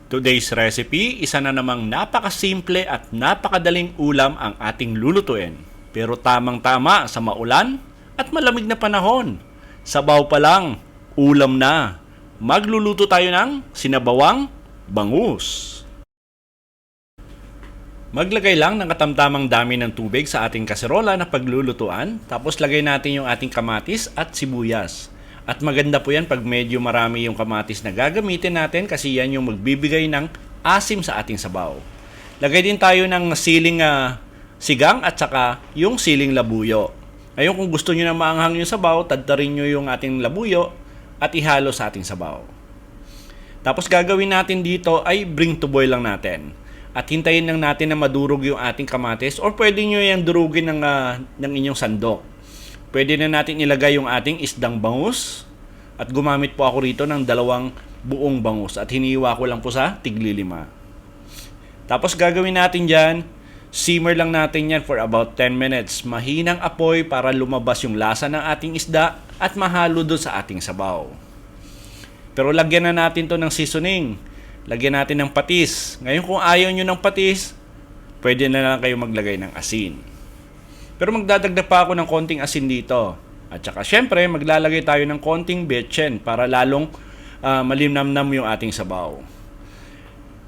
Today's recipe, isa na namang napakasimple at napakadaling ulam ang ating lulutuin. Pero tamang-tama sa maulan at malamig na panahon. Sabaw pa lang, ulam na. Magluluto tayo ng sinabawang bangus. Maglagay lang ng katamtamang dami ng tubig sa ating kaserola na paglulutuan, tapos lagay natin yung ating kamatis at sibuyas. At maganda po yan pag medyo marami yung kamatis na gagamitin natin kasi yan yung magbibigay ng asim sa ating sabaw. Lagay din tayo ng siling sigang at saka yung siling labuyo. Ngayon kung gusto nyo na maanghang yung sabaw, tadtarin nyo yung ating labuyo at ihalo sa ating sabaw. Tapos gagawin natin dito ay bring to boil lang natin. At hintayin lang natin na madurog yung ating kamatis or pwede nyo yung durugin ng inyong sandok. Pwede na natin ilagay yung ating isdang bangus at gumamit po ako rito ng 2 buong bangus at hiniwa ko lang po sa tig-5. Tapos gagawin natin dyan, simmer lang natin yan for about 10 minutes. Mahinang apoy para lumabas yung lasa ng ating isda at mahalo doon sa ating sabaw. Pero lagyan na natin to ng seasoning. Lagyan natin ng patis. Ngayon kung ayaw nyo ng patis, pwede na lang kayo maglagay ng asin. Pero magdadagdag pa ako ng konting asin dito. At saka syempre, maglalagay tayo ng konting betchin para lalong malimnamnam yung ating sabaw.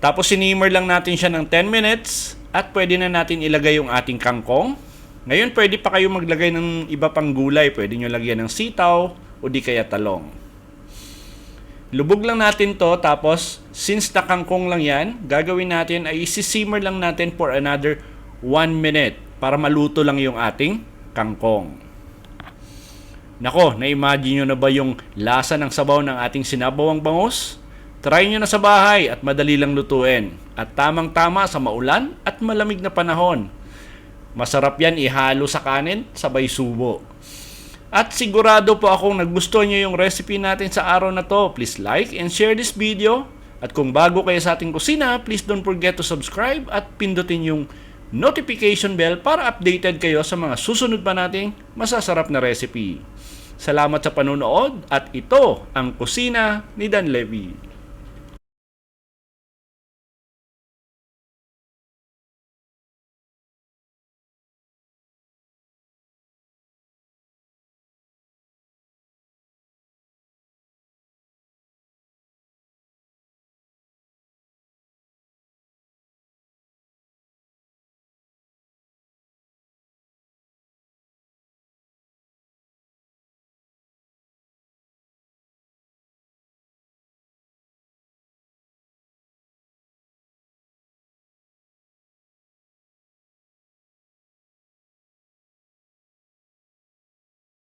Tapos sinimmer lang natin siya ng 10 minutes at pwede na natin ilagay yung ating kangkong. Ngayon, pwede pa kayo maglagay ng iba pang gulay. Pwede nyo lagyan ng sitaw o di kaya talong. Lubog lang natin to, tapos since nakangkong lang yan, gagawin natin ay isi-simmer lang natin for another 1 minute. Para maluto lang yung ating kangkong. Nako, na-imagine nyo na ba yung lasa ng sabaw ng ating sinabawang bangus? Try nyo na sa bahay at madali lang lutuin. At tamang-tama sa maulan at malamig na panahon. Masarap yan ihalo sa kanin, sabay subo. At sigurado po akong nagustuhan nyo yung recipe natin sa araw na to. Please like and share this video. At kung bago kayo sa ating kusina, please don't forget to subscribe at pindutin yung notification bell para updated kayo sa mga susunod pa nating masasarap na recipe. Salamat sa panonood at ito ang kusina ni Dan Levy.